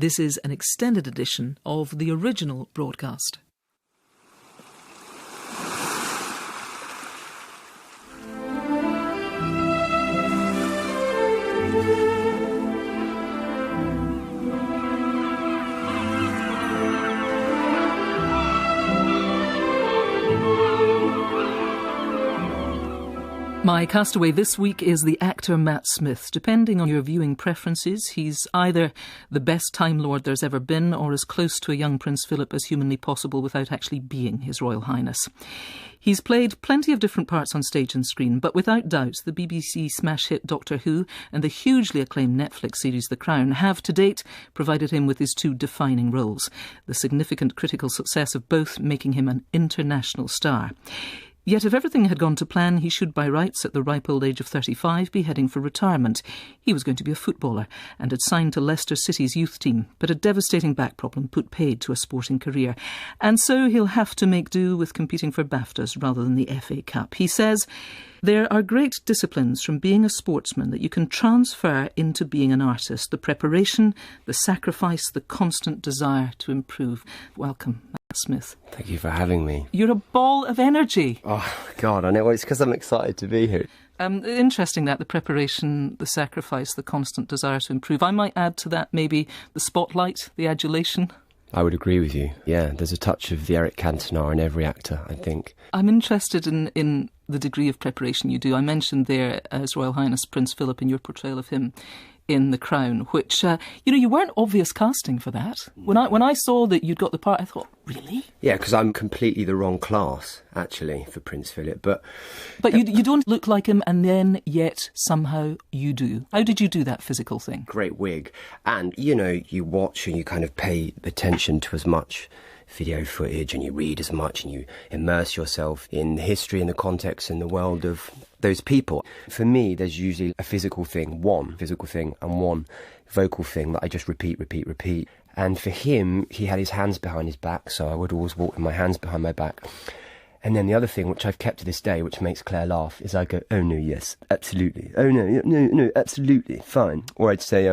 This is an extended edition of the original broadcast. My castaway this week is the actor Matt Smith. Depending on your viewing preferences, he's either the best Time Lord there's ever been or as close to a young Prince Philip as humanly possible without actually being His Royal Highness. He's played plenty of different parts on stage and screen, but without doubt the BBC smash hit Doctor Who and the hugely acclaimed Netflix series The Crown have to date provided him with his two defining roles, the significant critical success of both making him an international star. Yet if everything had gone to plan, he should by rights at the ripe old age of 35 be heading for retirement. He was going to be a footballer and had signed to Leicester City's youth team, but a devastating back problem put paid to a sporting career. And so he'll have to make do with competing for BAFTAs rather than the FA Cup. He says, "There are great disciplines from being a sportsman that you can transfer into being an artist. The preparation, the sacrifice, the constant desire to improve." Welcome, Matt Smith. Thank you for having me. You're a ball of energy. Oh, God, I know. Well, it's because I'm excited to be here. Interesting that, the preparation, the sacrifice, the constant desire to improve. I might add to that maybe the spotlight, the adulation. I would agree with you. Yeah, there's a touch of the Eric Cantona in every actor, I think. I'm interested in the degree of preparation you do. I mentioned there His Royal Highness Prince Philip and your portrayal of him in The Crown, which, you weren't obvious casting for that. When I saw that you'd got the part, I thought, really? Yeah, because I'm completely the wrong class, actually, for Prince Philip. But you don't look like him, and then yet somehow you do. How did you do that physical thing? Great wig. And, you watch and you kind of pay attention to as much video footage and you read as much and you immerse yourself in the history and the context and the world of those people. For me, there's usually a physical thing, one physical thing and one vocal thing that I just repeat. And for him, he had his hands behind his back, so I would always walk with my hands behind my back. And then the other thing, which I've kept to this day, which makes Claire laugh, is I go, "Oh no, yes, absolutely. Oh no, absolutely, fine." Or I'd say,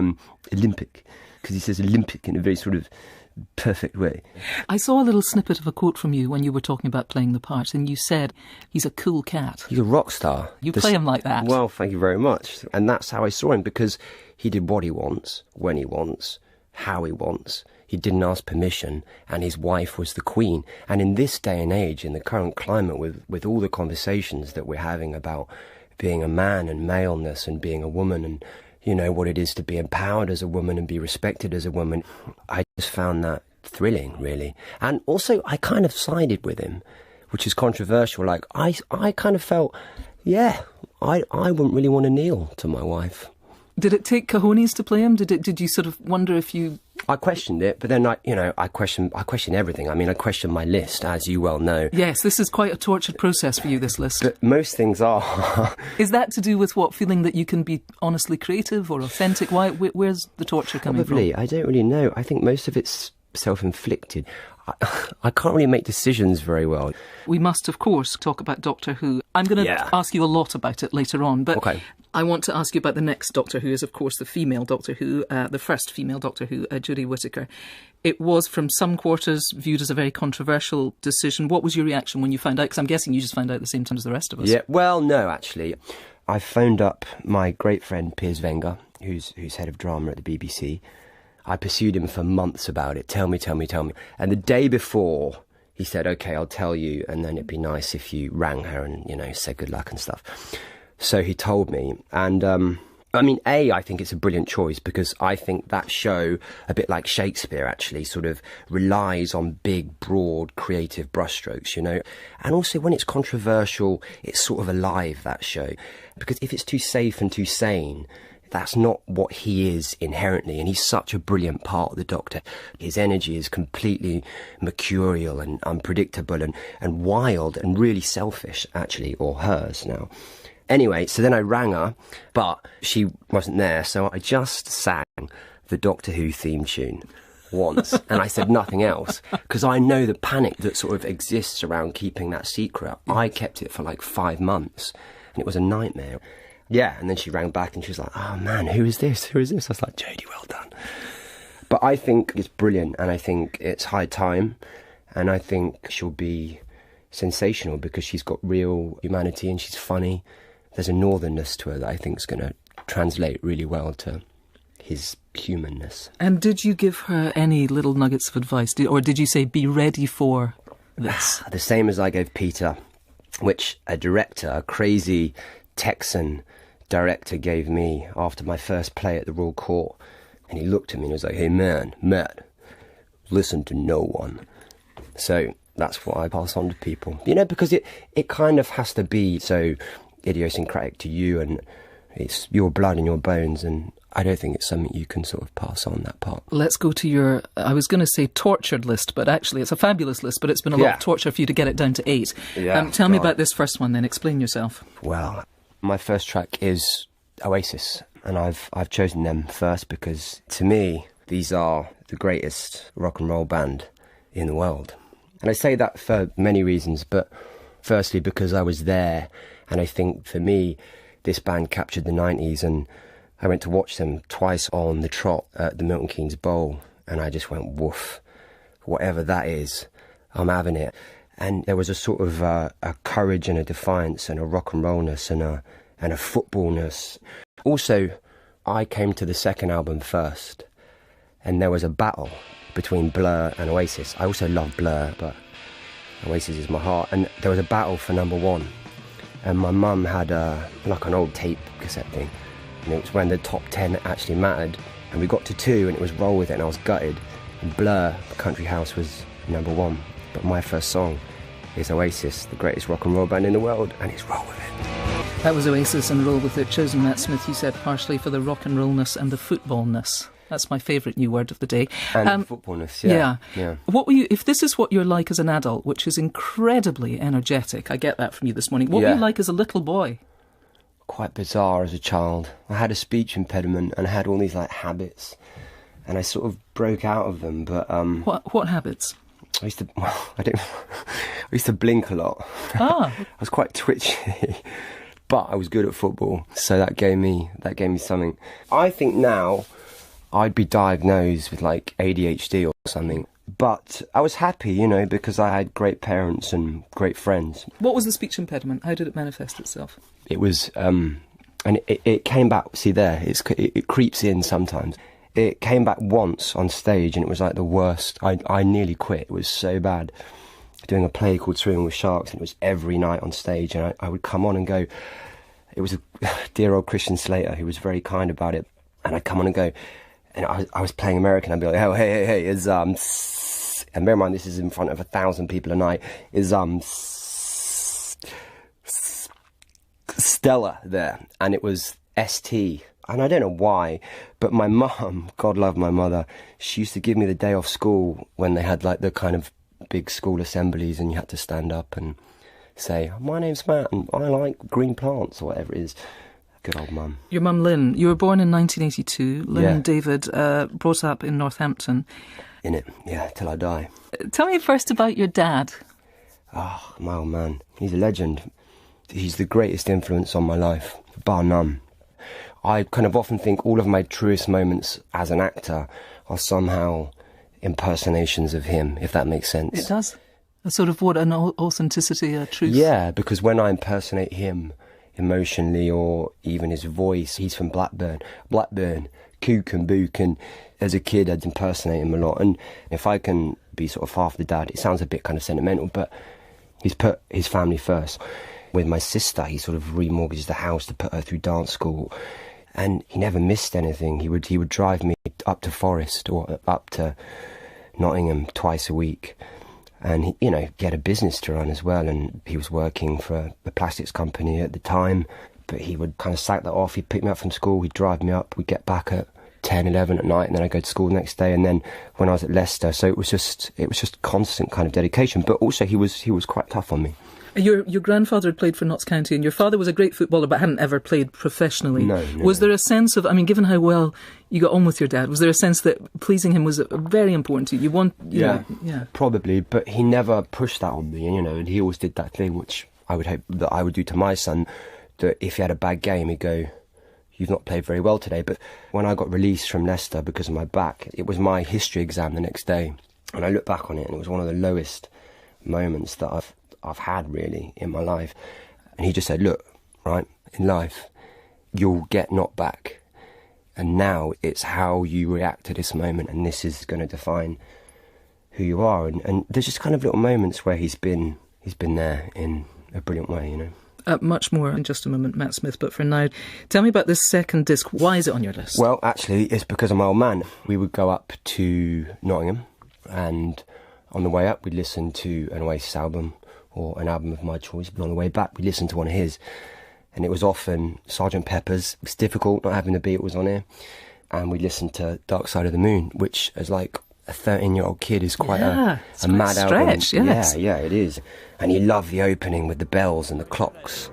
"Olympic," because he says Olympic in a very sort of perfect way. I saw a little snippet of a quote from you when you were talking about playing the part, and you said, "He's a cool cat." He's a rock star. You play him like that. Well, thank you very much. And that's how I saw him, because he did what he wants, when he wants, how he wants. He didn't ask permission, and his wife was the queen. And in this day and age, in the current climate, with all the conversations that we're having about being a man and maleness and being a woman and what it is to be empowered as a woman and be respected as a woman, I just found that thrilling, really. And also, I kind of sided with him, which is controversial. Like, I kind of felt, I wouldn't really want to kneel to my wife. Did it take cojones to play him? Did you sort of wonder if you... I questioned it, but then I question everything. I mean, I question my list, as you well know. Yes, this is quite a tortured process for you, this list. But most things are. Is that to do with what, feeling that you can be honestly creative or authentic? Where's the torture coming from? Probably, I don't really know. I think most of it's self-inflicted. I can't really make decisions very well. We must, of course, talk about Doctor Who. I'm going to ask you a lot about it later on, but okay. I want to ask you about the next Doctor Who, is of course the female Doctor Who, the first female Doctor Who, Jodie Whittaker. It was, from some quarters, viewed as a very controversial decision. What was your reaction when you found out? Because I'm guessing you just found out at the same time as the rest of us. Yeah, well, no, actually. I phoned up my great friend Piers Wenger, who's head of drama at the BBC. I pursued him for months about it. Tell me. And the day before, he said, "OK, I'll tell you, and then it'd be nice if you rang her and, said good luck and stuff." So he told me. And, I think it's a brilliant choice, because I think that show, a bit like Shakespeare, actually, sort of relies on big, broad, creative brushstrokes, And also, when it's controversial, it's sort of alive, that show. Because if it's too safe and too sane, that's not what he is inherently, and he's such a brilliant part of the Doctor. His energy is completely mercurial and unpredictable and wild and really selfish, actually, or hers now. Anyway, so then I rang her, but she wasn't there, so I just sang the Doctor Who theme tune once, and I said nothing else, because I know the panic that sort of exists around keeping that secret. I kept it for like 5 months, and it was a nightmare. Yeah, and then she rang back and she was like, "Oh man, who is this? I was like, "Jodie, well done." But I think it's brilliant, and I think it's high time, and I think she'll be sensational because she's got real humanity and she's funny. There's a northernness to her that I think is going to translate really well to his humanness. And did you give her any little nuggets of advice? Or did you say, be ready for this? The same as I gave Peter, which a director, a crazy Texan director gave me after my first play at the Royal Court. And he looked at me and was like, hey man, Matt, listen to no one. So that's what I pass on to people. You know, because it kind of has to be so idiosyncratic to you, and it's your blood and your bones, and I don't think it's something you can sort of pass on, that part. Let's go to your, I was going to say tortured list, but actually it's a fabulous list, but it's been a lot of torture for you to get it down to 8. Tell me about this first one then, explain yourself. Well, my first track is Oasis, and I've chosen them first because, to me, these are the greatest rock and roll band in the world. And I say that for many reasons, but firstly because I was there, and I think for me, this band captured the 90s, and I went to watch them twice on the trot at the Milton Keynes Bowl, and I just went, woof, whatever that is, I'm having it. And there was a sort of a courage and a defiance and a rock and rollness and a footballness. Also, I came to the second album first, and there was a battle between Blur and Oasis. I also love Blur, but Oasis is my heart. And there was a battle for number 1. And my mum had like an old tape cassette thing, and it was when the top 10 actually mattered. And we got to 2, and it was Roll With It, and I was gutted. And Blur, Country House, was number 1. But my first song is Oasis, the greatest rock and roll band in the world, and it's Roll With It. That was Oasis and Roll With It, chosen Matt Smith, you said, partially for the rock and rollness and the footballness. That's my favourite new word of the day. And footballness, yeah. What were you, if this is what you're like as an adult, which is incredibly energetic, I get that from you this morning, what were you like as a little boy? Quite bizarre as a child. I had a speech impediment and I had all these like habits, and I sort of broke out of them, but... What habits? I used to blink a lot. I was quite twitchy. But I was good at football, so that gave me something. I think now I'd be diagnosed with like ADHD or something. But I was happy, you know, because I had great parents and great friends. What was the speech impediment? How did it manifest itself? It was, and it came back. See there, it creeps in sometimes. It came back once on stage, and it was like the worst. I nearly quit. It was so bad. Doing a play called Swimming with Sharks, and it was every night on stage, and I would come on and go. It was a dear old Christian Slater who was very kind about it, and I'd come on and go, and I was playing American. I'd be like, oh hey, is and bear in mind this is in front of 1,000 people a night. Is Stella there, and it was ST. And I don't know why, but my mum, God love my mother, she used to give me the day off school when they had like the kind of big school assemblies, and you had to stand up and say, my name's Matt and I like green plants, or whatever it is. Good old mum. Your mum Lynn, you were born in 1982. Lynn and David brought up in Northampton. In it, yeah, till I die. Tell me first about your dad. Oh, my old man. He's a legend. He's the greatest influence on my life, bar none. I kind of often think all of my truest moments as an actor are somehow impersonations of him, if that makes sense. It does. A sort of an authenticity, a truth. Yeah, because when I impersonate him emotionally, or even his voice, he's from Blackburn, Cook and Book, and as a kid I'd impersonate him a lot. And if I can be sort of half the dad, it sounds a bit kind of sentimental, but he's put his family first. With my sister, he sort of remortgaged the house to put her through dance school. And he never missed anything. He would drive me up to Forest or up to Nottingham twice a week. And, he had a business to run as well. And he was working for a plastics company at the time. But he would kind of sack that off. He'd pick me up from school. He'd drive me up. We'd get back at 10, 11 at night. And then I'd go to school the next day. And then when I was at Leicester. So it was just constant kind of dedication. But also he was quite tough on me. Your grandfather had played for Notts County, and your father was a great footballer but hadn't ever played professionally. No. Was there a sense of, given how well you got on with your dad, was there a sense that pleasing him was very important to you? Yeah, probably, but he never pushed that on me, and he always did that thing which I would hope that I would do to my son, that if he had a bad game, he'd go, you've not played very well today. But when I got released from Leicester because of my back, it was my history exam the next day. And I look back on it, and it was one of the lowest moments that I've had, really, in my life. And he just said, look, right, in life, you'll get knocked back. And now it's how you react to this moment, and this is going to define who you are. And there's just kind of little moments where he's been there in a brilliant way, you know. Much more in just a moment, Matt Smith, but for now, tell me about this second disc. Why is it on your list? Well, actually, it's because of my old man. We would go up to Nottingham, and on the way up, we'd listen to an Oasis album or an album of my choice. But on the way back, we'd listen to one of his. And it was often Sgt. Pepper's. It was difficult not having the Beatles on here. And we'd listen to Dark Side of the Moon, which, as like a 13-year-old kid, is quite a mad stretch, album. yes. Yeah, it is. And he loved the opening with the bells and the clocks.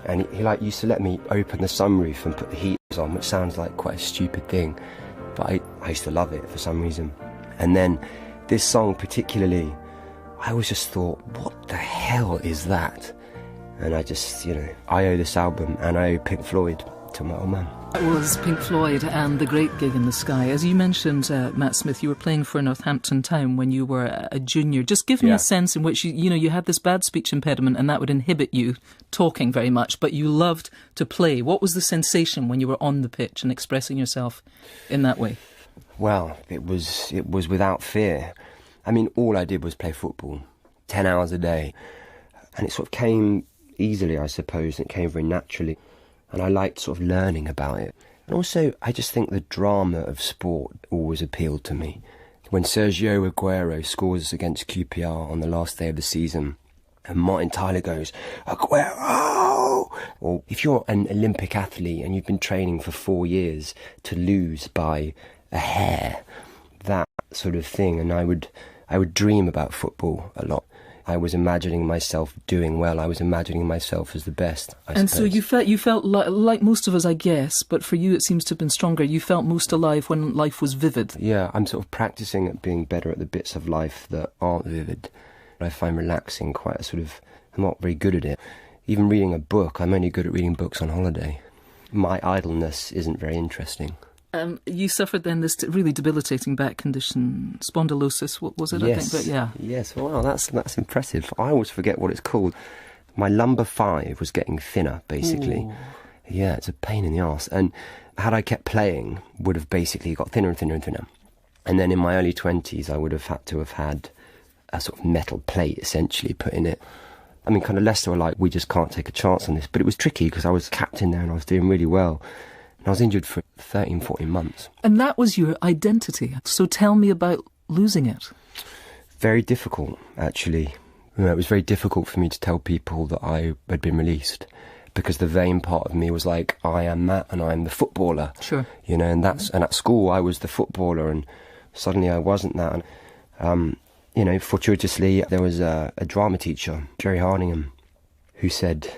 And he like used to let me open the sunroof and put the heaters on, which sounds like quite a stupid thing. But I used to love it for some reason. And then this song particularly, I always just thought, what the hell is that? And I just, I owe this album and I owe Pink Floyd to my old man. It was Pink Floyd and The Great Gig in the Sky. As you mentioned, Matt Smith, you were playing for Northampton Town when you were a junior. Just give me a sense in which, you had this bad speech impediment and that would inhibit you talking very much, but you loved to play. What was the sensation when you were on the pitch and expressing yourself in that way? Well, it was without fear. I mean, all I did was play football, 10 hours a day. And it sort of came easily, I suppose. It came very naturally. And I liked sort of learning about it. And also, I just think the drama of sport always appealed to me. When Sergio Aguero scores against QPR on the last day of the season, and Martin Tyler goes, Aguero! Or if you're an Olympic athlete and you've been training for 4 years to lose by a hair, that sort of thing. And I would dream about football a lot. I was imagining myself doing well. I was imagining myself as the best, I and suppose. So you felt like most of us, I guess, but for you it seems to have been stronger. You felt most alive when life was vivid. Yeah, I'm sort of practising at being better at the bits of life that aren't vivid. I find relaxing quite a sort of... I'm not very good at it. Even reading a book, I'm only good at reading books on holiday. My idleness isn't very interesting. You suffered then this really debilitating back condition, spondylosis, what was it? Yes. I think, but yeah. Yes, wow, that's impressive. I always forget what it's called. My lumbar 5 was getting thinner, basically. Ooh. Yeah, it's a pain in the arse. And had I kept playing, would have basically got thinner and thinner and thinner. And then in my early 20s, I would have had to have had a sort of metal plate, essentially, put in it. I mean, kind of Leicester were like, we just can't take a chance on this. But it was tricky because I was captain there and I was doing really well. And I was injured for 13, 14 months. And that was your identity. So tell me about losing it. Very difficult, actually. It was very difficult for me to tell people that I had been released because the vain part of me was like, I am Matt and I am the footballer. Sure. And at school I was the footballer and suddenly I wasn't that. And, fortuitously there was a drama teacher, Jerry Hardingham, who said,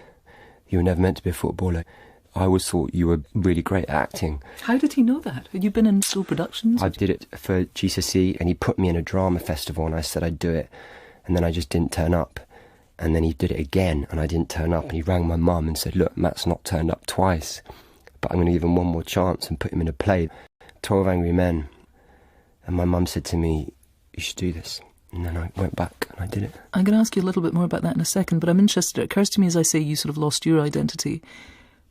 you were never meant to be a footballer. I always thought you were really great at acting. How did he know that? Had you been in school productions? I did it for GCSE and he put me in a drama festival and I said I'd do it. And then I just didn't turn up. And then he did it again and I didn't turn up. And he rang my mum and said, look, Matt's not turned up twice, but I'm going to give him one more chance and put him in a play, 12 Angry Men. And my mum said to me, you should do this. And then I went back and I did it. I'm going to ask you a little bit more about that in a second, but I'm interested. It occurs to me as I say you sort of lost your identity.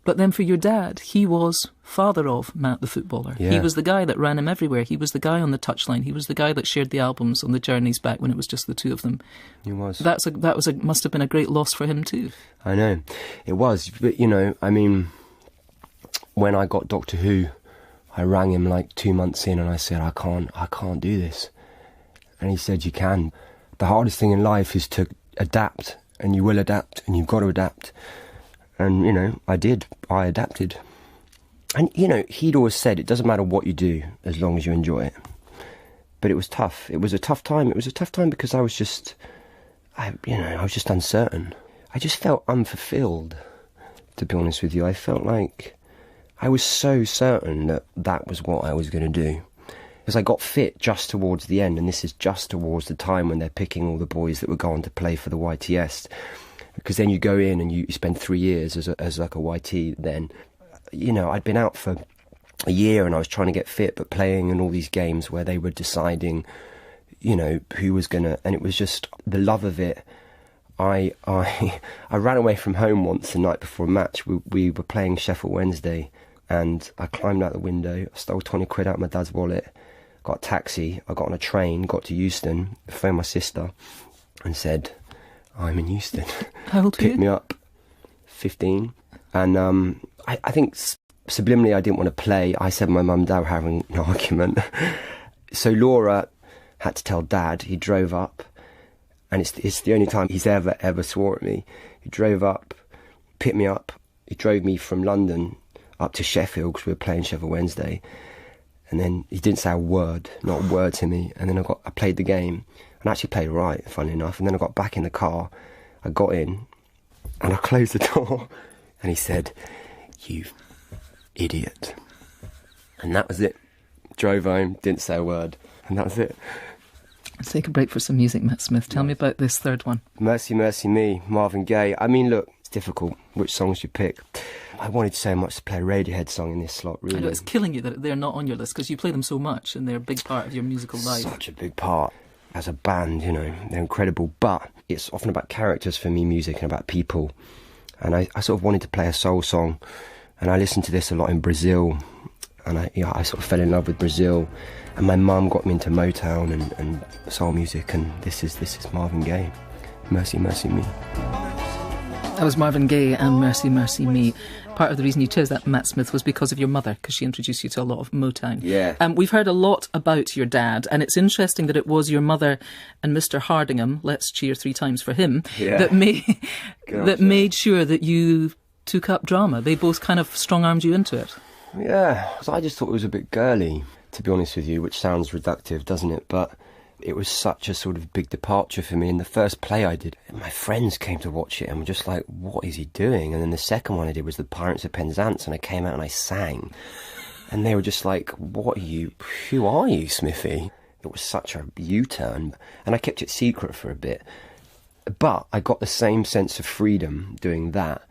But then for your dad, he was father of Matt the footballer. Yeah. He was the guy that ran him everywhere. He was the guy on the touchline. He was the guy that shared the albums on the journeys back when it was just the two of them. He was. Must have been a great loss for him too. I know. It was. But, when I got Doctor Who, I rang him like 2 months in and I said, I can't do this. And he said, you can. The hardest thing in life is to adapt, and you will adapt, and you've got to adapt. And, I did. I adapted. And, he'd always said, it doesn't matter what you do as long as you enjoy it. But it was tough. It was a tough time. It was a tough time because I was just uncertain. I just felt unfulfilled, to be honest with you. I felt like I was so certain that was what I was going to do. Because I got fit just towards the end, and this is just towards the time when they're picking all the boys that would go on to play for the YTS. Because then you go in and you spend 3 years as like a YT then. I'd been out for a year and I was trying to get fit, but playing in all these games where they were deciding, who was going to... And it was just the love of it. I ran away from home once the night before a match. We were playing Sheffield Wednesday, and I climbed out the window, I stole 20 quid out of my dad's wallet, got a taxi, I got on a train, got to Euston, phoned my sister and said, I'm in Euston. How old were you? Picked me up, 15. And I think subliminally I didn't want to play. I said my mum and dad were having an argument. So Laura had to tell Dad. He drove up, and it's the only time he's ever swore at me. He drove up, picked me up. He drove me from London up to Sheffield because we were playing Sheffield Wednesday. And then he didn't say a word, not a word to me. And then I played the game, and actually played all right, funnily enough. And then I got back in the car. I got in, and I closed the door, and he said, "You idiot." And that was it. Drove home, didn't say a word, and that was it. Let's take a break for some music, Matt Smith. Tell me about this third one. Mercy, Mercy Me, Marvin Gaye. I mean, look, it's difficult which songs you pick. I wanted so much to play a Radiohead song in this slot, really. I know, it's killing you that they're not on your list, because you play them so much and they're a big part of your musical life. Such a big part. As a band, they're incredible. But it's often about characters for me, music, and about people. And I sort of wanted to play a soul song, and I listened to this a lot in Brazil, and I sort of fell in love with Brazil. And my mum got me into Motown and soul music, and this is Marvin Gaye, Mercy, Mercy Me. That was Marvin Gaye and Mercy, Mercy Me. Part of the reason you chose that, Matt Smith, was because of your mother, because she introduced you to a lot of Motown. Yeah. We've heard a lot about your dad, and it's interesting that it was your mother and Mr. Hardingham, let's cheer 3 times for him, that made sure that you took up drama. They both kind of strong-armed you into it. Yeah, I just thought it was a bit girly, to be honest with you, which sounds reductive, doesn't it? But it was such a sort of big departure for me. In the first play I did, my friends came to watch it and were just like, what is he doing? And then the second one I did was The Pirates of Penzance, and I came out and I sang. And they were just like, who are you, Smithy? It was such a U-turn. And I kept it secret for a bit. But I got the same sense of freedom doing that,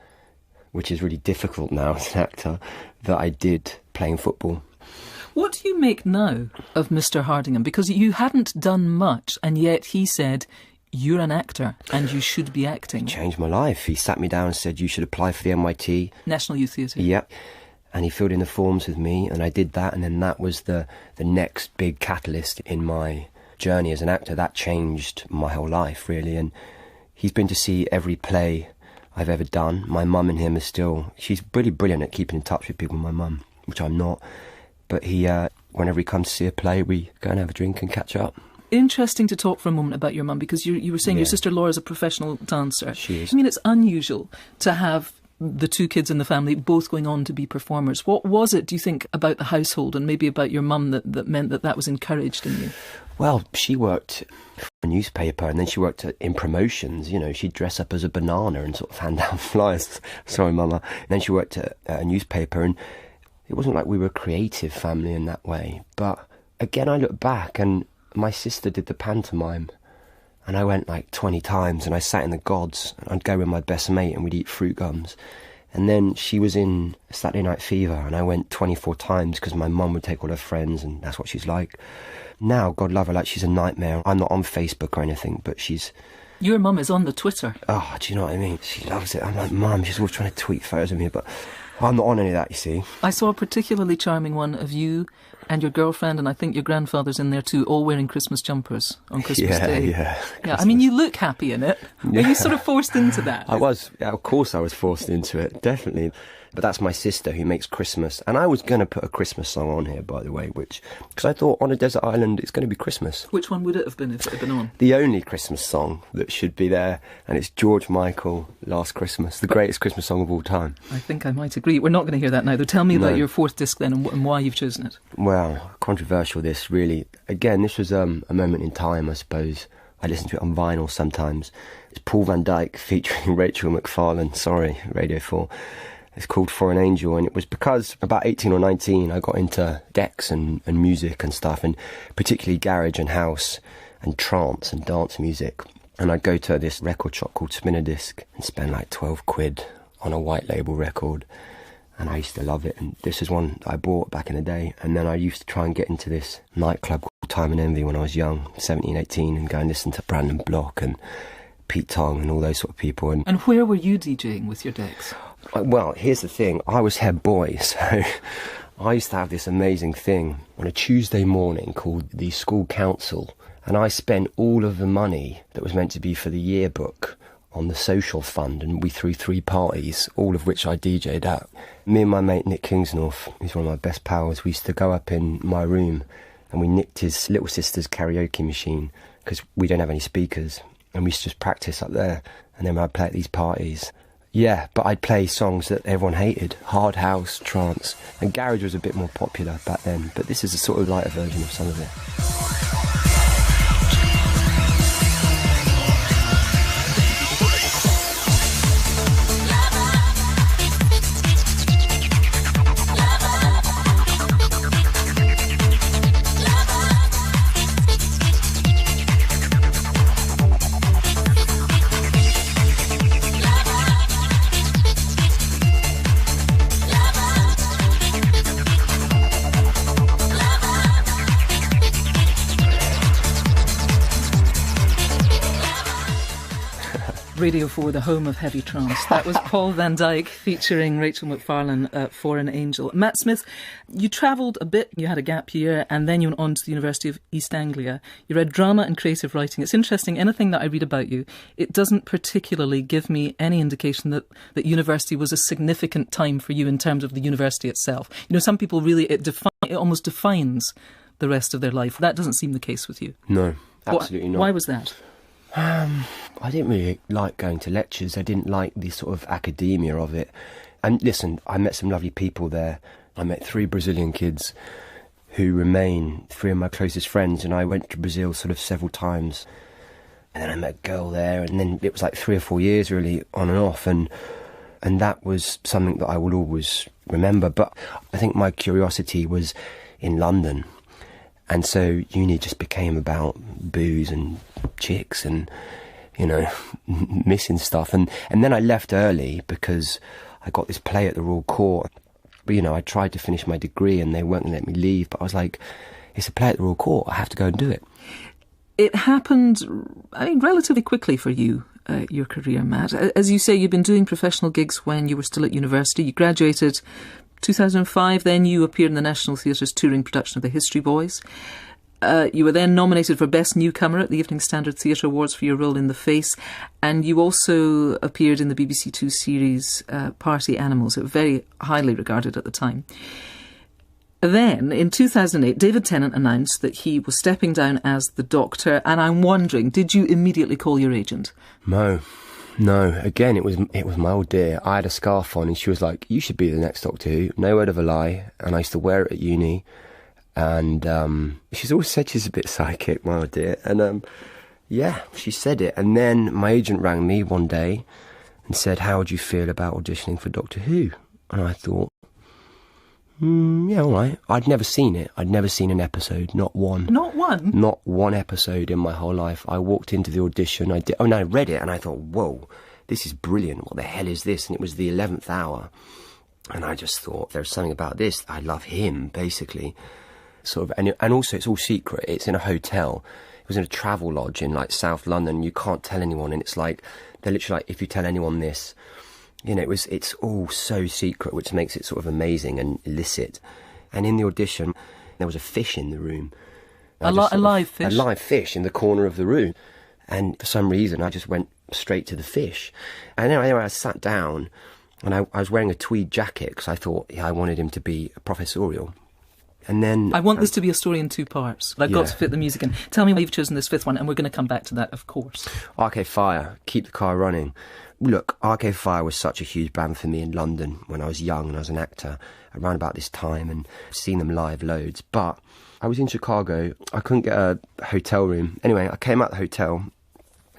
which is really difficult now as an actor, that I did playing football. What do you make now of Mr. Hardingham? Because you hadn't done much, and yet he said, you're an actor and you should be acting. He changed my life. He sat me down and said, you should apply for the NYT. National Youth Theatre. Yep. And he filled in the forms with me, and I did that, and then that was the next big catalyst in my journey as an actor. That changed my whole life, really. And he's been to see every play I've ever done. My mum and him she's really brilliant at keeping in touch with people, my mum, which I'm not. But whenever he comes to see a play, we go and have a drink and catch up. Interesting to talk for a moment about your mum, because you were saying your sister Laura's a professional dancer. She is. I mean, it's unusual to have the 2 kids in the family both going on to be performers. What was it, do you think, about the household and maybe about your mum that meant that was encouraged in you? Well, she worked for a newspaper, and then she worked in promotions. She'd dress up as a banana and sort of hand down flyers. Sorry, Mama. And then she worked at a newspaper, and it wasn't like we were a creative family in that way. But again, I look back, and my sister did the pantomime, and I went like 20 times, and I sat in the gods, and I'd go with my best mate and we'd eat fruit gums. And then she was in Saturday Night Fever, and I went 24 times because my mum would take all her friends, and that's what she's like. Now, God love her, like she's a nightmare. I'm not on Facebook or anything, but she's... Your mum is on the Twitter. Oh, do you know what I mean? She loves it. I'm like, Mum, she's always trying to tweet photos of me, but I'm not on any of that, you see. I saw a particularly charming one of you and your girlfriend, and I think your grandfather's in there too, all wearing Christmas jumpers on Christmas Day. Yeah. I mean, you look happy in it. Yeah. Are you sort of forced into that? I was. Yeah, of course I was forced into it, definitely. But that's my sister who makes Christmas. And I was going to put a Christmas song on here, by the way, because I thought on a desert island it's going to be Christmas. Which one would it have been if it had been on? The only Christmas song that should be there, and it's George Michael, Last Christmas, the greatest Christmas song of all time. I think I might agree. We're not going to hear that now, though. Tell me about your 4th disc then, and why you've chosen it. Well, controversial this, really. Again, this was a moment in time, I suppose. I listen to it on vinyl sometimes. It's Paul van Dyk featuring Rachel McFarlane, sorry, Radio 4. It's called For an Angel, and it was because about 18 or 19 I got into decks and music and stuff, and particularly garage and house and trance and dance music. And I'd go to this record shop called Spinner Disc and spend like 12 quid on a white label record. And I used to love it, and this is one that I bought back in the day. And then I used to try and get into this nightclub called Time and Envy when I was young, 17, 18, and go and listen to Brandon Block and Pete Tong and all those sort of people. And where were you DJing with your decks? Well, here's the thing. I was head boy, so I used to have this amazing thing on a Tuesday morning called the school council, and I spent all of the money that was meant to be for the yearbook on the social fund, and we threw 3 parties, all of which I DJ'd at. Me and my mate Nick Kingsnorth, who's one of my best pals, we used to go up in my room and we nicked his little sister's karaoke machine because we don't have any speakers, and we used to just practice up there, and then I'd play at these parties. Yeah, but I'd play songs that everyone hated, hard house, trance, and garage was a bit more popular back then, but this is a sort of lighter version of some of it. Radio 4, the home of heavy trance. That was Paul van Dyk featuring Rachel McFarlane for an Angel. Matt Smith, you travelled a bit, you had a gap year, and then you went on to the University of East Anglia. You read drama and creative writing. It's interesting, anything that I read about you, it doesn't particularly give me any indication that university was a significant time for you in terms of the university itself. You know, some people really, it almost defines the rest of their life. That doesn't seem the case with you. No, absolutely not. Why was that? I didn't really like going to lectures. I didn't like the sort of academia of it. And listen, I met some lovely people there. I met 3 Brazilian kids who remain 3 of my closest friends, and I went to Brazil sort of several times. And then I met a girl there, and then it was like 3 or 4 years really on and off, and that was something that I will always remember. But I think my curiosity was in London. And so uni just became about booze and chicks and, you know, missing stuff. And then I left early because I got this play at the Royal Court. But, you know, I tried to finish my degree and they weren't going to let me leave. But I was like, it's a play at the Royal Court. I have to go and do it. It happened, I mean, relatively quickly for you, your career, Matt. As you say, you've been doing professional gigs when you were still at university. You graduated 2005, then you appeared in the National Theatre's touring production of The History Boys. You were then nominated for Best Newcomer at the Evening Standard Theatre Awards for your role in The Face, and you also appeared in the BBC Two series Party Animals, very highly regarded at the time. Then, in 2008, David Tennant announced that he was stepping down as the Doctor, and I'm wondering, did you immediately call your agent? No. Again, it was my old dear. I had a scarf on and she was like, you should be the next Doctor Who. No word of a lie. And I used to wear it at uni. And she's always said she's a bit psychic, my old dear. And yeah, she said it. And then my agent rang me one day and said, how would you feel about auditioning for Doctor Who? And I thought, yeah, all right. I'd never seen it. I'd never seen an episode, not one. Not one? Not one episode in my whole life. I walked into the audition, I read it and I thought, whoa, this is brilliant. What the hell is this? And it was the 11th hour. And I just thought, there's something about this. I love him, basically. Sort of, and also it's all secret. It's in a hotel. It was in a travel lodge in like South London. You can't tell anyone. And it's like, they're literally like, if you tell anyone this, you know, it's all so secret, which makes it sort of amazing and illicit. And in the audition, there was a fish in the room. A live fish? A live fish in the corner of the room. And for some reason, I just went straight to the fish. And anyway, I sat down, and I was wearing a tweed jacket, because I thought I wanted him to be professorial. And then... I want this to be a story in 2 parts. I've got to fit the music in. Tell me why you've chosen this 5th one, and we're going to come back to that, of course. Arcade Fire, Keep the Car Running. Look, Arcade Fire was such a huge band for me in London when I was young and I was an actor around about this time, and I've seen them live loads. But I was in Chicago, I couldn't get a hotel room. Anyway, I came out the hotel,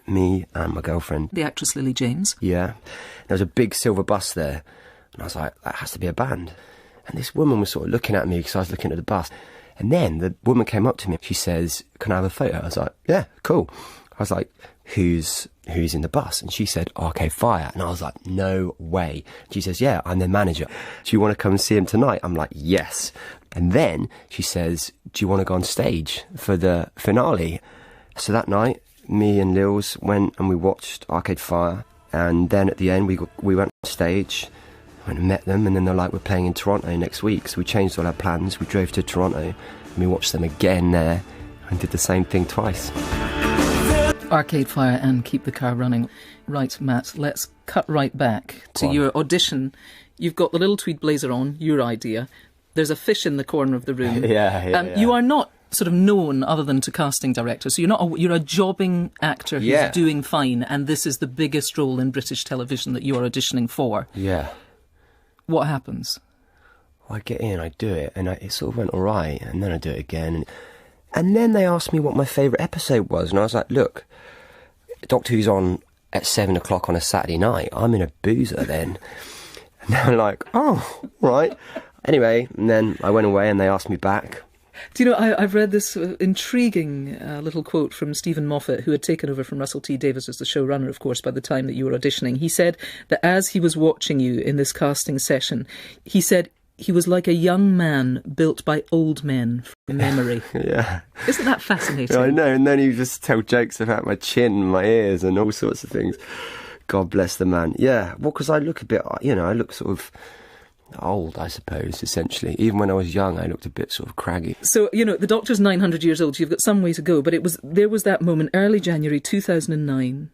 me and my girlfriend. The actress Lily James. Yeah. There was a big silver bus there, and I was like, that has to be a band. And this woman was sort of looking at me because I was looking at the bus. And then the woman came up to me. She says, can I have a photo? I was like, yeah, cool. I was like, who's in the bus? And she said, Arcade Fire. And I was like, no way. She says, yeah, I'm their manager. Do you want to come and see him tonight? I'm like, yes. And then she says, do you want to go on stage for the finale? So that night, me and Lils went and we watched Arcade Fire. And then at the end, we went on stage, went and met them. And then they're like, we're playing in Toronto next week. So we changed all our plans. We drove to Toronto and we watched them again there and did the same thing twice. Arcade Fire and Keep the Car Running. Right, Matt, let's cut right back to your audition. You've got the little tweed blazer on, your idea. There's a fish in the corner of the room. Yeah. You are not sort of known other than to casting directors. So you're a jobbing actor who's doing fine, and this is the biggest role in British television that you are auditioning for. Yeah. What happens? Well, I get in, I do it, and it sort of went all right, and then I do it again. And then they asked me what my favourite episode was, and I was like, look, Doctor Who's on at 7 o'clock on a Saturday night. I'm in a boozer then. And they're like, oh, right. Anyway, and then I went away and they asked me back. Do you know, I've read this intriguing little quote from Stephen Moffat, who had taken over from Russell T Davies as the showrunner, of course, by the time that you were auditioning. He said that as he was watching you in this casting session, he said he was like a young man built by old men from memory. Yeah. Isn't that fascinating? I know, and then he just tell jokes about my chin and my ears and all sorts of things. God bless the man. Yeah, well, because I look a bit, I look sort of old, I suppose, essentially. Even when I was young, I looked a bit sort of craggy. So, the Doctor's 900 years old, so you've got some way to go, but there was that moment, early January 2009,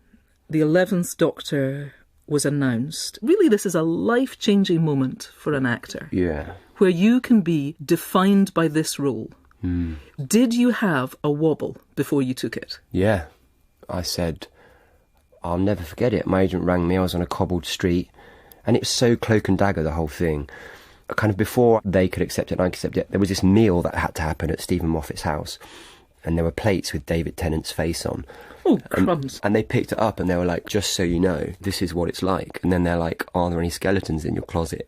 the 11th Doctor was announced. Really, this is a life-changing moment for an actor. Yeah. Where you can be defined by this role. Mm. Did you have a wobble before you took it? Yeah. I said, I'll never forget it. My agent rang me, I was on a cobbled street, and it was so cloak and dagger, the whole thing. Kind of before they could accept it and I could accept it, there was this meal that had to happen at Stephen Moffat's house, and there were plates with David Tennant's face on. Oh, crumbs. And they picked it up and they were like, just so you know, this is what it's like. And then they're like, are there any skeletons in your closet?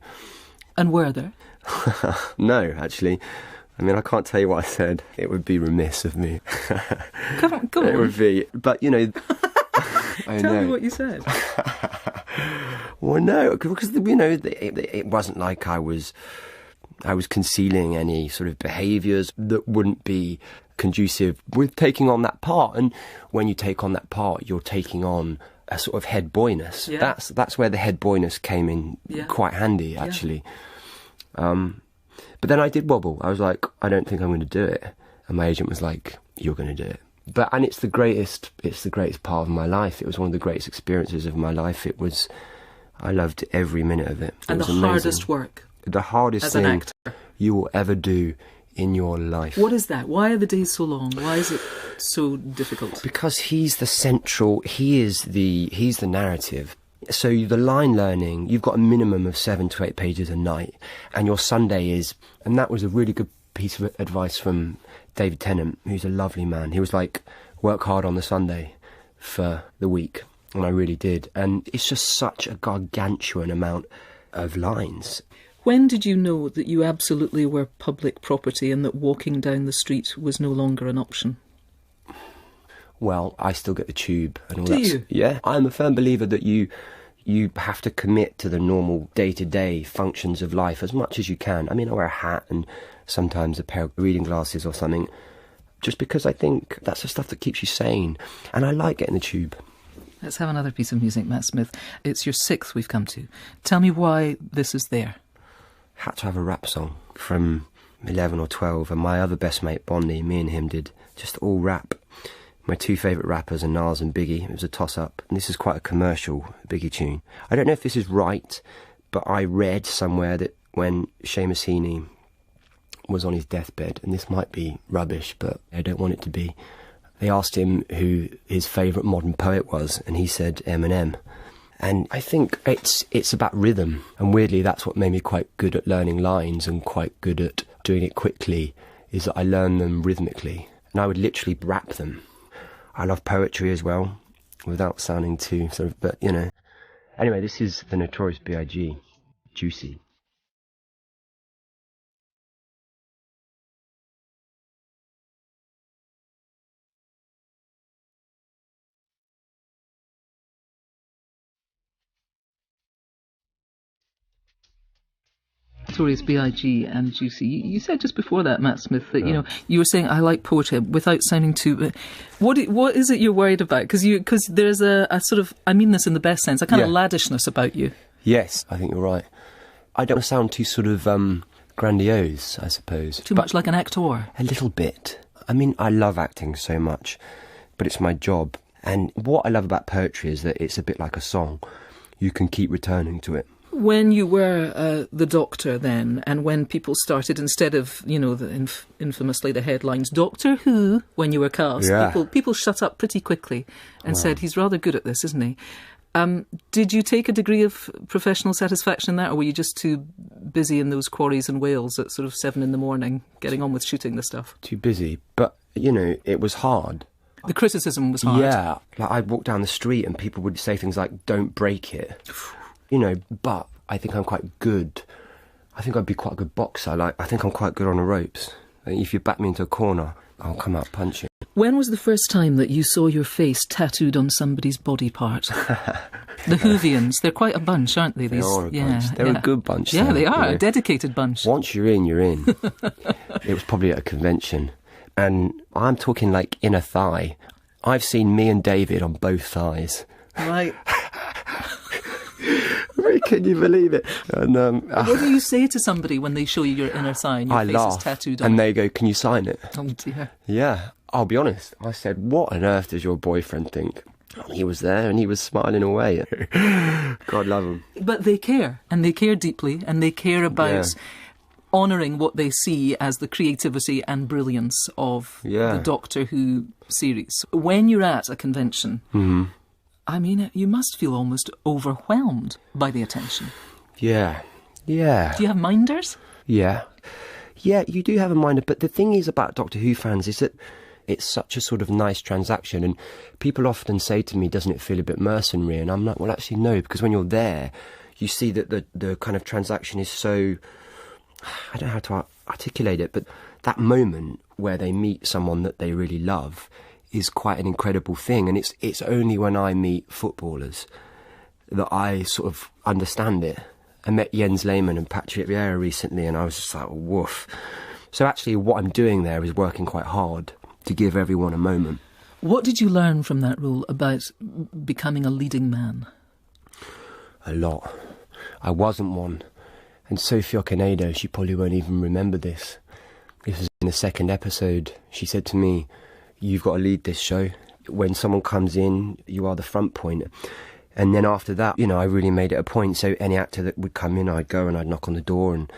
And were there? No, actually. I mean, I can't tell you what I said. It would be remiss of me. Come on. It would be. But, Tell me what you said. Well, no, because, it wasn't like I was concealing any sort of behaviours that wouldn't be conducive with taking on that part. And when you take on that part, you're taking on a sort of head boyness. Yeah. That's where the head boyness came in quite handy, actually. Yeah. But then I did wobble. I was like, I don't think I'm going to do it. And my agent was like, you're going to do it. And it's the greatest part of my life. It was one of the greatest experiences of my life. I loved every minute of it. And it was the amazing. Hardest work. The hardest as thing an actor you will ever do in your life. What is that? Why are the days so long? Why is it so difficult? Because he's the narrative. So the line learning, you've got a minimum of 7 to 8 pages a night, and your Sunday is, and that was a really good piece of advice from David Tennant, who's a lovely man. He was like, work hard on the Sunday for the week, and I really did. And it's just such a gargantuan amount of lines. When did you know that you absolutely were public property and that walking down the street was no longer an option? Well, I still get the tube and all that. Do you? Yeah. I'm a firm believer that you have to commit to the normal day-to-day functions of life as much as you can. I mean, I wear a hat and sometimes a pair of reading glasses or something, just because I think that's the stuff that keeps you sane. And I like getting the tube. Let's have another piece of music, Matt Smith. It's your 6th we've come to. Tell me why this is there. Had to have a rap song from 11 or 12, and my other best mate, Bondi, me and him did just all rap. My 2 favourite rappers are Nas and Biggie. It was a toss-up, and this is quite a commercial Biggie tune. I don't know if this is right, but I read somewhere that when Seamus Heaney was on his deathbed, and this might be rubbish, but I don't want it to be, they asked him who his favourite modern poet was, and he said Eminem. And I think it's about rhythm, and weirdly that's what made me quite good at learning lines and quite good at doing it quickly, is that I learned them rhythmically, and I would literally rap them. I love poetry as well, without sounding too sort of, but Anyway, this is the Notorious B.I.G., Juicy. Notorious B.I.G. and Juicy. You said just before that, Matt Smith, that you were saying I like poetry without sounding too. What is it you're worried about? Because there's a sort of, I mean this in the best sense, a kind of laddishness about you. Yes, I think you're right. I don't sound too sort of grandiose, I suppose. Too much like an actor. A little bit. I mean, I love acting so much, but it's my job. And what I love about poetry is that it's a bit like a song. You can keep returning to it. When you were the Doctor then, and when people started, instead of, infamously the headlines, Doctor Who, when you were cast, people shut up pretty quickly and said, he's rather good at this, isn't he? Did you take a degree of professional satisfaction in that, or were you just too busy in those quarries in Wales at sort of 7 a.m, getting on with shooting the stuff? Too busy, but, it was hard. The criticism was hard. Yeah, like I'd walk down the street and people would say things like, don't break it. But I think I'm quite good. I think I'd be quite a good boxer. I think I'm quite good on the ropes. If you back me into a corner, I'll come out punching. When was the first time that you saw your face tattooed on somebody's body part? The Whovians, they're quite a bunch, aren't they? They are a bunch. They're a good bunch. Yeah, they are, a dedicated bunch. Once you're in, you're in. It was probably at a convention. And I'm talking like inner thigh. I've seen me and David on both thighs. Right. Can you believe it? And, what do you say to somebody when they show you your inner thigh and your face is tattooed on and it? they go, can you sign it? Oh dear. Yeah, I'll be honest. I said, what on earth does your boyfriend think? He was there and he was smiling away. God love him. But they care, and they care deeply, and they care about honouring what they see as the creativity and brilliance of the Doctor Who series. When you're at a convention, I mean, you must feel almost overwhelmed by the attention. Yeah. Do you have minders? Yeah, you do have a minder, but the thing is about Doctor Who fans is that it's such a sort of nice transaction, and people often say to me, doesn't it feel a bit mercenary? And I'm like, well, actually, no, because when you're there, you see that the kind of transaction is so... I don't know how to articulate it, but that moment where they meet someone that they really love is quite an incredible thing, and it's only when I meet footballers that I sort of understand it. I met Jens Lehmann and Patrick Vieira recently, and I was just like, woof. So actually what I'm doing there is working quite hard to give everyone a moment. What did you learn from that role about becoming a leading man? A lot. I wasn't one. And Sophie Okonedo, she probably won't even remember this. This was in the second episode. She said to me, you've got to lead this show. When someone comes in, you are the front point. And then after that, I really made it a point. So any actor that would come in, I'd go and I'd knock on the door, and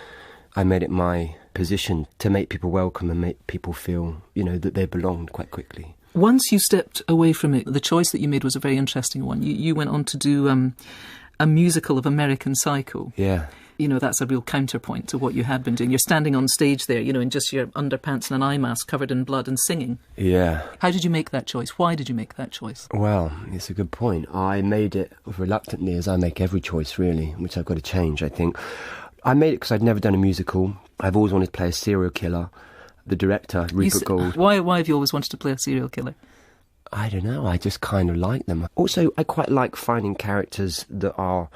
I made it my position to make people welcome and make people feel, that they belonged quite quickly. Once you stepped away from it, the choice that you made was a very interesting one. You went on to do a musical of American Psycho. Yeah. That's a real counterpoint to what you had been doing. You're standing on stage there, in just your underpants and an eye mask covered in blood and singing. Yeah. How did you make that choice? Why did you make that choice? Well, it's a good point. I made it reluctantly, as I make every choice, really, which I've got to change, I think. I made it because I'd never done a musical. I've always wanted to play a serial killer. The director, Rupert Gould. Why have you always wanted to play a serial killer? I don't know. I just kind of like them. Also, I quite like finding characters that are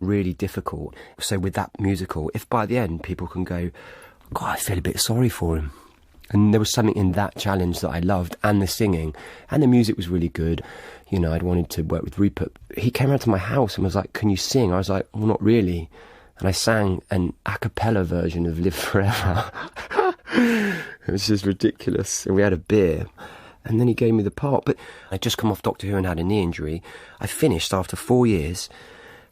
really difficult. So with that musical, if by the end people can go, God, I feel a bit sorry for him. And there was something in that challenge that I loved, and the singing, and the music was really good. I'd wanted to work with Rupert. He came around to my house and was like, can you sing? I was like, well, not really. And I sang an a cappella version of Live Forever. It was just ridiculous. And we had a beer. And then he gave me the part. But I'd just come off Doctor Who and had a knee injury. I finished after 4 years,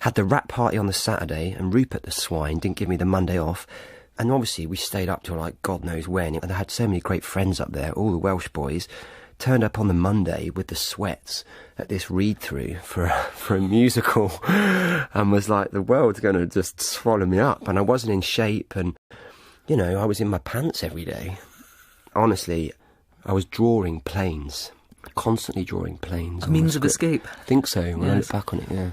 had the rap party on the Saturday, and Rupert the swine didn't give me the Monday off. And obviously we stayed up till like God knows when. And I had so many great friends up there, all the Welsh boys, turned up on the Monday with the sweats at this read-through for a musical, and was like, the world's going to just swallow me up. And I wasn't in shape, and, I was in my pants every day. Honestly, I was drawing planes, constantly drawing planes. A means of escape. I think so, when I look back on it, yeah.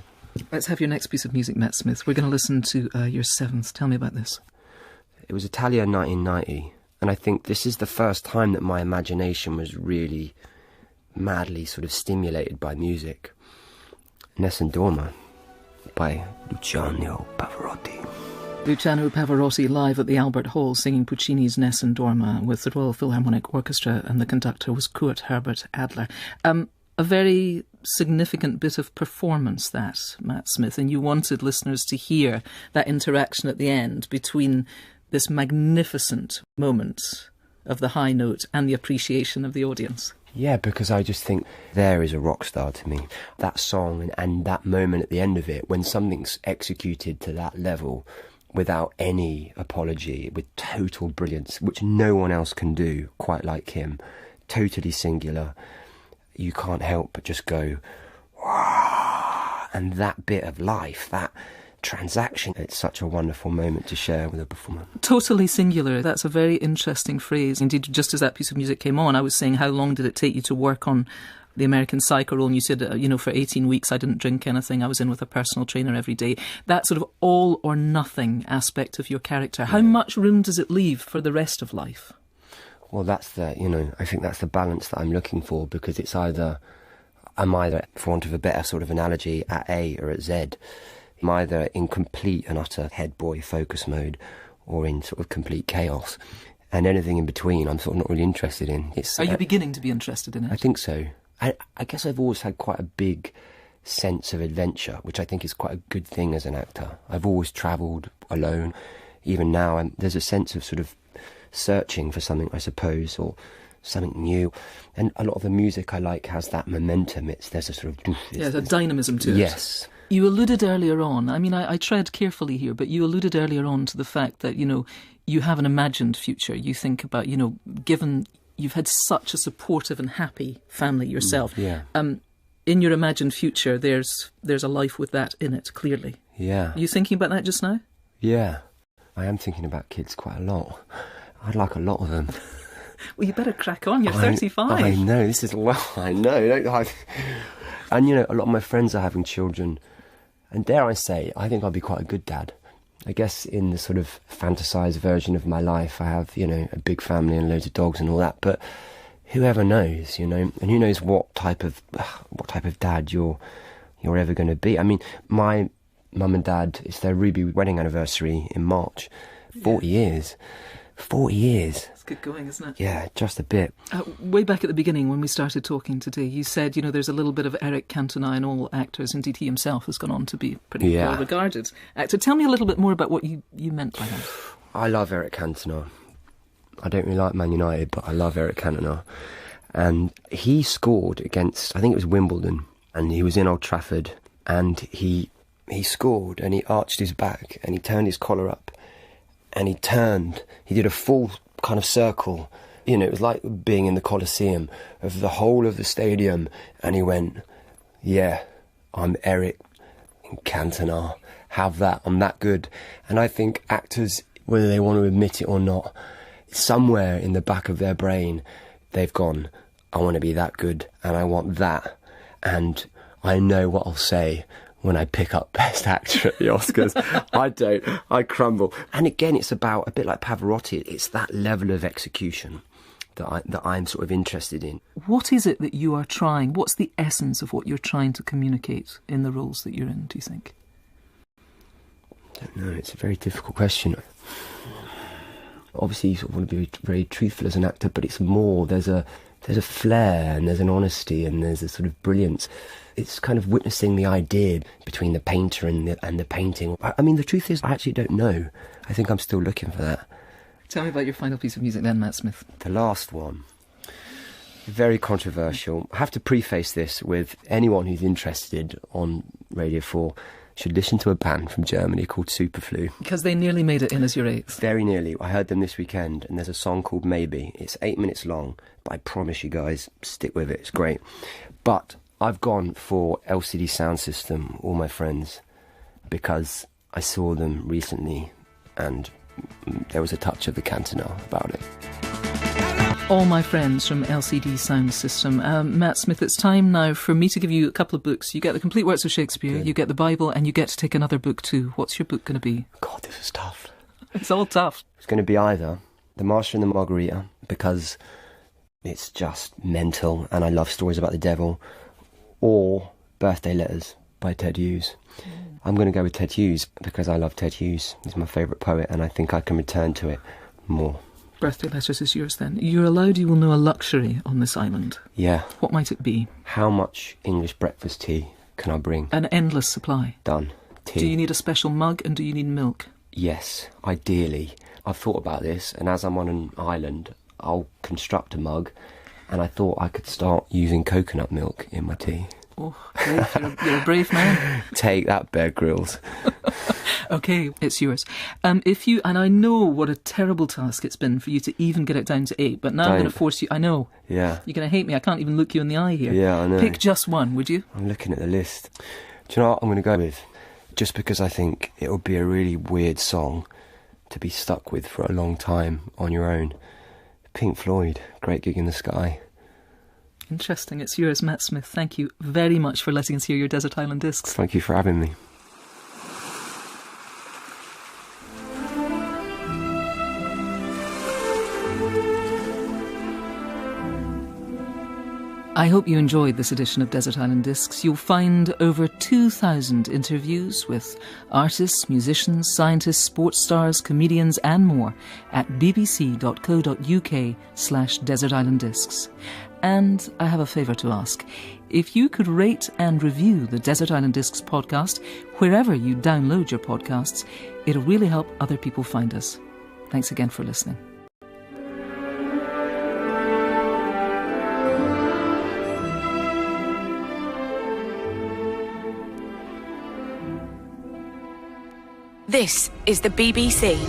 Let's have your next piece of music, Matt Smith. We're going to listen to your seventh. Tell me about this. It was Italia 1990, and I think this is the first time that my imagination was really madly sort of stimulated by music. Nessun Dorma by Luciano Pavarotti. Luciano Pavarotti live at the Albert Hall singing Puccini's Nessun Dorma with the Royal Philharmonic Orchestra, and the conductor was Kurt Herbert Adler. A very significant bit of performance, that, Matt Smith, and you wanted listeners to hear that interaction at the end between this magnificent moment of the high note and the appreciation of the audience. Yeah, because I just think there is a rock star to me. That song and that moment at the end of it, when something's executed to that level without any apology, with total brilliance, which no one else can do quite like him, totally singular, you can't help but just go, wow, and that bit of life, that transaction, it's such a wonderful moment to share with a performer. Totally singular, that's a very interesting phrase. Indeed, just as that piece of music came on, I was saying, how long did it take you to work on the American Psycho role? And you said, for 18 weeks I didn't drink anything, I was in with a personal trainer every day. That sort of all or nothing aspect of your character, how much room does it leave for the rest of life? Well, that's I think that's the balance that I'm looking for, because it's I'm either, for want of a better sort of analogy, at A or at Z. I'm either in complete and utter head boy focus mode or in sort of complete chaos. And anything in between I'm sort of not really interested in. Are you beginning to be interested in it? I think so. I guess I've always had quite a big sense of adventure, which I think is quite a good thing as an actor. I've always travelled alone. Even now, there's a sense of sort of searching for something, I suppose, or something new. And a lot of the music I like has that momentum. There's a sort of... there's a dynamism to it. Yes. You alluded earlier on, I tread carefully here, but you alluded earlier on to the fact that, you have an imagined future. You think about, given you've had such a supportive and happy family yourself. Yeah. In your imagined future, there's a life with that in it, clearly. Yeah. Are you thinking about that just now? Yeah. I am thinking about kids quite a lot. I'd like a lot of them. Well, you better crack on. You're 35. I know. This is... Well, I know. And, a lot of my friends are having children. And dare I say, I think I'll be quite a good dad. I guess in the sort of fantasised version of my life, I have, a big family and loads of dogs and all that. But whoever knows, and who knows what type of dad you're ever going to be. I mean, my mum and dad, it's their Ruby wedding anniversary in March. 40 years. 40 years. It's good going, isn't it? Yeah, just a bit. Way back at the beginning, when we started talking today, you said, there's a little bit of Eric Cantona in all actors. Indeed, he himself has gone on to be pretty well regarded actor. Tell me a little bit more about what you meant by that. I love Eric Cantona. I don't really like Man United, but I love Eric Cantona. And he scored against, I think it was Wimbledon, and he was in Old Trafford, and he scored, and he arched his back, and he turned his collar up, and he did a full kind of circle. It was like being in the Colosseum of the whole of the stadium. And he went, yeah, I'm Eric Cantona. Have that. I'm that good. And I think actors, whether they want to admit it or not, somewhere in the back of their brain, they've gone, I want to be that good and I want that. And I know what I'll say when I pick up Best Actor at the Oscars. I crumble. And again, it's about, a bit like Pavarotti, it's that level of execution that I'm sort of interested in. What is it that you are trying? What's the essence of what you're trying to communicate in the roles that you're in, do you think? I don't know, it's a very difficult question. Obviously, you sort of want to be very truthful as an actor, but it's more, there's a flair and there's an honesty and there's a sort of brilliance. It's kind of witnessing the idea between the painter and the painting. I mean, the truth is, I actually don't know. I think I'm still looking for that. Tell me about your final piece of music then, Matt Smith. The last one. Very controversial. I have to preface this with anyone who's interested on Radio 4 should listen to a band from Germany called Superflu. Because they nearly made it in as your eighth. Very nearly. I heard them this weekend, and there's a song called Maybe. It's 8 minutes long, but I promise you guys, stick with it. It's great. But I've gone for LCD Sound System, all my friends, because I saw them recently, and there was a touch of the Cantona about it. All my friends from LCD Sound System. Matt Smith, it's time now for me to give you a couple of books. You get the complete works of Shakespeare, you get the Bible, and you get to take another book too. What's your book going to be? God, this is tough. It's all tough. It's going to be either The Master and the Margarita, because it's just mental and I love stories about the devil, or Birthday Letters by Ted Hughes. I'm going to go with Ted Hughes because I love Ted Hughes. He's my favourite poet and I think I can return to it more. Birthday letters is yours then. You're allowed, you will know, a luxury on this island. Yeah. What might it be? How much English breakfast tea can I bring? An endless supply. Done. Tea. Do you need a special mug and do you need milk? Yes, ideally. I've thought about this, and as I'm on an island, I'll construct a mug, and I thought I could start using coconut milk in my tea. Oh, brave. You're a brave man. Take that, Bear Grylls. OK, it's yours. If you, and I know what a terrible task it's been for you to even get it down to 8, but now I'm going to force you, I know. Yeah. You're going to hate me, I can't even look you in the eye here. Yeah, I know. Pick just one, would you? I'm looking at the list. Do you know what I'm going to go with? Just because I think it would be a really weird song to be stuck with for a long time on your own. Pink Floyd, Great Gig in the Sky. Interesting. It's yours, Matt Smith. Thank you very much for letting us hear your Desert Island Discs. Thank you for having me. I hope you enjoyed this edition of Desert Island Discs. You'll find over 2,000 interviews with artists, musicians, scientists, sports stars, comedians and more at bbc.co.uk/Desert Island Discs. And I have a favour to ask. If you could rate and review the Desert Island Discs podcast wherever you download your podcasts, it'll really help other people find us. Thanks again for listening. This is the BBC.